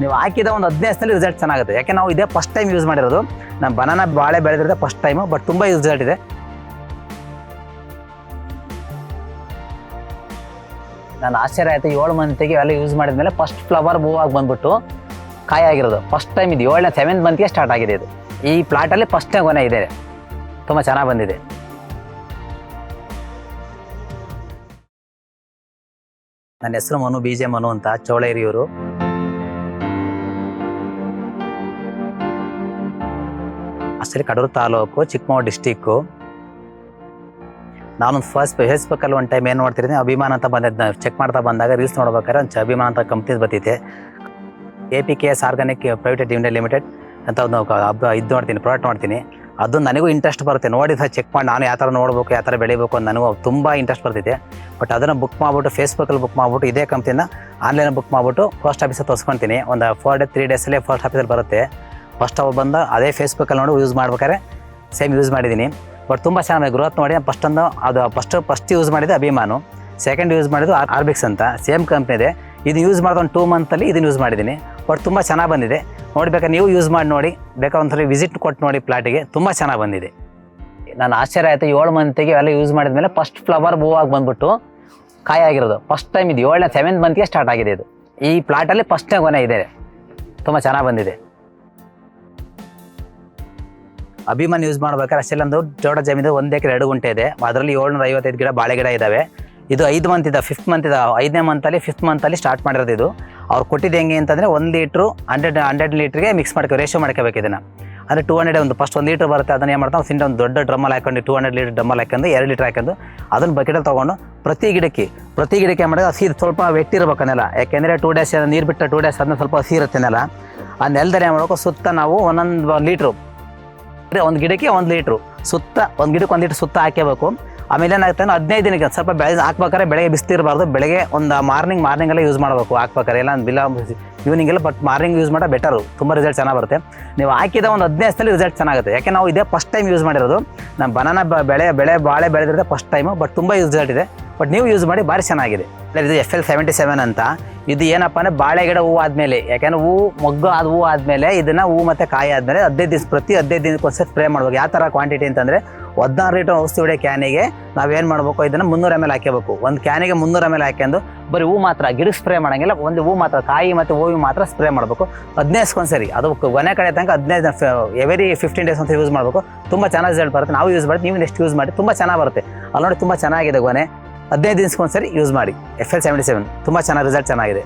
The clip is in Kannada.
ನೀವು ಹಾಕಿದ ಒಂದು 15 ದಿವಸದಲ್ಲಿ ರಿಸಲ್ಟ್ ಚೆನ್ನಾಗುತ್ತೆ. ಯಾಕೆ ನಾವು ಇದೇ ಫಸ್ಟ್ ಟೈಮ್ ಯೂಸ್ ಮಾಡಿರೋದು. ನಾನು ಬನಾನಾ ಬಾಳೆ ಬೆಳೆದಿರೋದು ಫಸ್ಟ್ ಟೈಮು, ಬಟ್ ತುಂಬ ರಿಸಲ್ಟ್ ಇದೆ. ನಾನು ಆಶ್ಚರ್ಯ ಆಯಿತು, 7 ಮಂತಿಗೆ ಎಲ್ಲ ಯೂಸ್ ಮಾಡಿದ್ಮೇಲೆ ಫಸ್ಟ್ ಫ್ಲವರ್ ಮೂವಾಗಿ ಬಂದ್ಬಿಟ್ಟು ಕಾಯಿ ಆಗಿರೋದು ಫಸ್ಟ್ ಟೈಮ್. ಇದು 7th ಮಂತ್ಗೆ ಸ್ಟಾರ್ಟ್ ಆಗಿದೆ. ಇದು ಈ ಪ್ಲಾಟಲ್ಲಿ ಫಸ್ಟ್ನೇ ಗೊನೆ ಇದೆ, ತುಂಬ ಚೆನ್ನಾಗಿ ಬಂದಿದೆ. ನನ್ನ ಹೆಸರು ಮನು, BJ ಮನು ಅಂತ, ಚೋಳಹಿರಿಯೂರು. ಅಷ್ಟೇ ಕಡೂರು ತಾಲೂಕು, ಚಿಕ್ಕಮಗಳೂರು ಡಿಸ್ಟಿಕ್ಕು. ನಾನು ಫೇಸ್ಬುಕ್ಕಲ್ಲಿ ಒಂದು ಟೈಮ್ ಏನು ನೋಡ್ತಿದ್ದೀನಿ, ಅಭಿಮಾನ ಅಂತ ಬಂದಿದ್ದು ಚೆಕ್ ಮಾಡ್ತಾ ಬಂದಾಗ ರೀಲ್ಸ್ ನೋಡ್ಬೇಕಾದ್ರೆ ಒಂದು ಅಭಿಮಾನ ಅಂತ ಕಂಪ್ನಿ ಬರ್ತೈತೆ. APKS ಆರ್ಗಾನಿಕ್ ಪ್ರೈವೇಟ್ ಲಿಮಿಟೆಡ್ ಅಂತ ಒಂದು ಇದು ನೋಡ್ತೀನಿ, ಪ್ರಾಡಕ್ಟ್ ನೋಡ್ತೀನಿ. ಅದು ನನಗೂ ಇಂಟ್ರೆಸ್ಟ್ ಬರುತ್ತೆ, ನೋಡಿದ ಚೆಕ್ ಮಾಡಿ ನಾನು ಯಾವ ಥರ ನೋಡಬೇಕು, ಯಾವ ಥರ ಬೆಳಿಬೇಕು ಅಂತ ನನಗೂ ತುಂಬ ಇಂಟ್ರೆಸ್ಟ್ ಬರ್ತೈತೆ. ಬಟ್ ಅದನ್ನು ಬುಕ್ ಮಾಡಿಬಿಟ್ಟು ಫೇಸ್ಬುಕ್ಕಲ್ಲಿ ಬುಕ್ ಮಾಡಿಬಿಟ್ಟು ಇದೇ ಕಂಪ್ನಿನ ಆನ್ಲೈನ್ ಬುಕ್ ಮಾಡಿಬಿಟ್ಟು ಪೋಸ್ಟ್ ಆಫೀಸಲ್ಲಿ ತೋರಿಸ್ಕೊತೀನಿ. ಒಂದು 3 ಡೇಸಲ್ಲೇ ಪೋಸ್ಟ್ ಆಫೀಸಲ್ಲಿ ಬರುತ್ತೆ. ಫಸ್ಟ್ ಅವ್ರು ಬಂದು ಅದೇ ಫೇಸ್ಬುಕ್ಕಲ್ಲಿ ನೋಡಿ ಯೂಸ್ ಮಾಡ್ಬೇಕಾದ್ರೆ ಸೇಮ್ ಯೂಸ್ ಮಾಡಿದ್ದೀನಿ. ಬಟ್ ತುಂಬ ಚೆನ್ನಾಗಿ ಗ್ರೋತ್ ನೋಡಿ ಫಸ್ಟ್ ಯೂಸ್ ಮಾಡಿದ್ದು ಅಭಿಮಾನು, ಸೆಕೆಂಡ್ ಯೂಸ್ ಮಾಡಿದ್ದು ಆರ್ಬಿಕ್ಸ್ ಅಂತ, ಸೇಮ್ ಕಂಪ್ನಿ ಇದೆ. ಇದು ಯೂಸ್ ಮಾಡಿದ ಒಂದು 2 ಮಂತಲ್ಲಿ ಇದನ್ನು ಯೂಸ್ ಮಾಡಿದ್ದೀನಿ. ಬಟ್ ತುಂಬ ಚೆನ್ನಾಗಿ ಬಂದಿದೆ. ನೋಡ್ಬೇಕಾದ್ರೆ ನೀವು ಯೂಸ್ ಮಾಡಿ ನೋಡಿ, ಬೇಕಾದ್ರೆ ಒಂದ್ಸರಿ ವಿಸಿಟ್ ಕೊಟ್ಟು ನೋಡಿ ಪ್ಲಾಟಿಗೆ, ತುಂಬ ಚೆನ್ನಾಗಿ ಬಂದಿದೆ. ನಾನು ಆಶ್ಚರ್ಯ ಆಯಿತು, 7 ಮಂತಿಗೆ ಎಲ್ಲ ಯೂಸ್ ಮಾಡಿದ್ಮೇಲೆ ಫಸ್ಟ್ ಫ್ಲವರ್ ಮೂವಾಗಿ ಬಂದ್ಬಿಟ್ಟು ಕಾಯಿ ಆಗಿರೋದು ಫಸ್ಟ್ ಟೈಮ್. ಇದು 7th ಮಂತ್ಗೆ ಸ್ಟಾರ್ಟ್ ಆಗಿದೆ. ಇದು ಈ ಪ್ಲಾಟಲ್ಲಿ ಫಸ್ಟ್ನೇ ಗೊನೆ ಇದೆ, ತುಂಬ ಚೆನ್ನಾಗಿ ಬಂದಿದೆ. ಅಭಿಮಾನ್ ಯೂಸ್ ಮಾಡ್ಬೇಕಾದ್ರೆ ಅಷ್ಟೆಲ್ಲೊಂದು ಜೋಡ ಜಮೀನು 1 ಎಕರೆ 2 ಗುಂಟೆ ಇದೆ. ಅದರಲ್ಲಿ 755 ಗಿಡ ಬಾಳೆ ಗಿಡ ಇದ್ದಾವೆ. ಇದು 5 ಮಂತ್ ಇದೆ, 5th ಮಂತ್ ಇದೆ. 5ನೇ ಮಂತಲ್ಲಿ 5th ಮಂತಲ್ಲಿ ಸ್ಟಾರ್ಟ್ ಮಾಡಿರೋದು. ಇದು ಅವ್ರು ಕೊಟ್ಟಿದ್ದು ಹೆಂಗೆ ಅಂತಂದರೆ 1 ಲೀಟ್ರು 100 ಲೀಟ್ರಿಗೆ ಮಿಕ್ಸ್ ರೇಷೋ ಮಾಡ್ಕೋಬೇಕು. ಇದನ್ನು ಅಂದರೆ 200 ಒಂದು ಫಸ್ಟ್ 1 ಲೀಟ್ರ್ ಬರುತ್ತೆ. ಅದನ್ನು ಏನು ಮಾಡ್ತಾವೆ, ಒಂದು ದೊಡ್ಡ ಡ್ರಮ್ಮಲ್ಲಿ ಹಾಕೊಂಡು 200 ಲೀಟ್ರ್ ಡ್ರಮ್ಮಲ್ಲಿ ಹಾಕೊಂಡು 2 ಲೀಟ್ರ್ ಹಾಕೊಂಡು ಅದನ್ನು ಬಕೆಟಲ್ಲಿ ತೊಗೊಂಡು ಪ್ರತಿ ಗಿಡಕ್ಕೆ ಏನು ಮಾಡೋದು, ಹಸಿ ಸ್ವಲ್ಪ ವೆಟ್ಟಿರ್ಬೇಕನ್ನೆಲ್ಲ. ಯಾಕೆಂದರೆ 2 ಡೇಸ್ ನೀರು ಬಿಟ್ಟು 2 ಡೇಸ್ ಅದನ್ನ ಸ್ವಲ್ಪ ಹಸಿ ಇರುತ್ತೆ ನೆಲ. ಆ ನೆಲದಲ್ಲಿ ಏನು ಮಾಡಬೇಕು, ಸುತ್ತ ನಾವು 1 ಲೀಟ್ರು, ಒಂದು ಗಿಡಕ್ಕೆ 1 ಲೀಟ್ರು ಸುತ್ತ, ಒಂದು ಗಿಡಕ್ಕೆ 1 ಲೀಟ್ರ್ ಸುತ್ತ ಹಾಕಬೇಕು. ಆಮೇಲೆ ಏನಾಗುತ್ತೆ ಅಂದ್ರೆ 15 ದಿನಕ್ಕೆ ಸ್ವಲ್ಪ ಹಾಕ್ಬೇಕಾದ್ರೆ ಬೆಳಗ್ಗೆ ಬಿಸ್ತಿರಬಾರ್ದು. ಬೆಳಗ್ಗೆ ಒಂದು ಮಾರ್ನಿಂಗೆಲ್ಲ ಯೂಸ್ ಮಾಡಬೇಕು ಹಾಕ್ಬೇಕಾರೆ, ಇಲ್ಲ ಈವ್ನಿಂಗ್ ಎಲ್ಲ. ಬಟ್ ಮಾರ್ನಿಂಗ್ ಯೂಸ್ ಮಾಡೋ ಬೆಟರು, ತುಂಬ ರಿಸಲ್ಟ್ ಚೆನ್ನಾಗಿ ಬರುತ್ತೆ. ನೀವು ಹಾಕಿದ ಒಂದು 15 ದಿವಸದಲ್ಲಿ ರಿಸಲ್ಟ್ ಚೆನ್ನಾಗುತ್ತೆ. ಯಾಕೆ ನಾವು ಇದೇ ಫಸ್ಟ್ ಟೈಮ್ ಯೂಸ್ ಮಾಡಿರೋದು. ನಾನು ಬನಾನಾ ಬಾಳೆ ಬೆಳೆದಿರೋದು ಫಸ್ಟ್ ಟೈಮು, ಬಟ್ ತುಂಬ ರಿಸಲ್ಟ್ ಇದೆ. ಬಟ್ ನೀವು ಯೂಸ್ ಮಾಡಿ ಭಾರಿ ಚೆನ್ನಾಗಿದೆ. ಇದು FL77 ಅಂತ. ಇದು ಏನಪ್ಪ ಅಂದರೆ ಬಾಳೆ ಗಿಡ ಹೂವು ಆದಮೇಲೆ, ಯಾಕೆಂದರೆ ಮೊಗ್ಗು ಹೂವು ಆದಮೇಲೆ ಇದನ್ನು ಹೂವು ಮತ್ತು ಕಾಯಿ ಆದಮೇಲೆ 15 ದಿವಸ ಪ್ರತಿ 15 ದಿನಕ್ಕೊಂದ್ಸರಿ ಸ್ಪ್ರೇ ಮಾಡ್ಬೇಕು. ಯಾವ ಥರ ಕ್ವಾಂಟಿಟಿ ಅಂತಂದರೆ 16 ಲೀಟರ್ ಔಷಧಿ ಹೊಡೆ ಕ್ಯಾನಿಗೆ ನಾವೇನು ಮಾಡಬೇಕು, ಇದನ್ನು 300 ml ಹಾಕಬೇಕು. ಒಂದು ಕ್ಯಾನಿಗೆ 300 ml ಹಾಕ್ಯಂಡು ಬರೀ ಹೂವು ಮಾತ್ರ, ಗಿಡಕ್ಕೆ ಸ್ಪ್ರೇ ಮಾಡೋಂಗಿಲ್ಲ. ಒಂದು ಹೂವು ಮಾತ್ರ, ಕಾಯಿ ಮತ್ತು ಹೂವು ಮಾತ್ರ ಸ್ಪ್ರೇ ಮಾಡಬೇಕು 15 ದಿವಸಕ್ಕೊಂದ್ಸರಿ. ಅದು ಕೊನೆ ಕಡೆ ತನಕ 15 ಎವರಿ 15 ಡೇಸ್ ಅಂತ ಯೂಸ್ ಮಾಡಬೇಕು. ತುಂಬ ಚೆನ್ನಾಗಿ ರಿಸಲ್ಟ್ ಬರುತ್ತೆ. ನಾವು ಯೂಸ್ ಮಾಡಿ, ನೀವು ನೆಕ್ಸ್ಟ್ ಯೂಸ್ ಮಾಡಿ, ತುಂಬ ಚೆನ್ನಾಗಿ ಬರುತ್ತೆ. ಅಲ್ಲಿ ನೋಡಿ ತುಂಬ ಚೆನ್ನಾಗಿದೆ ಗೊನೆ. 15 ದಿವಸಕ್ಕೊಂದ್ಸರಿ ಯೂಸ್ ಮಾಡಿ. FL77 ತುಂಬ ಚೆನ್ನಾಗಿ ರಿಸಲ್ಟ್ ಚೆನ್ನಾಗಿದೆ.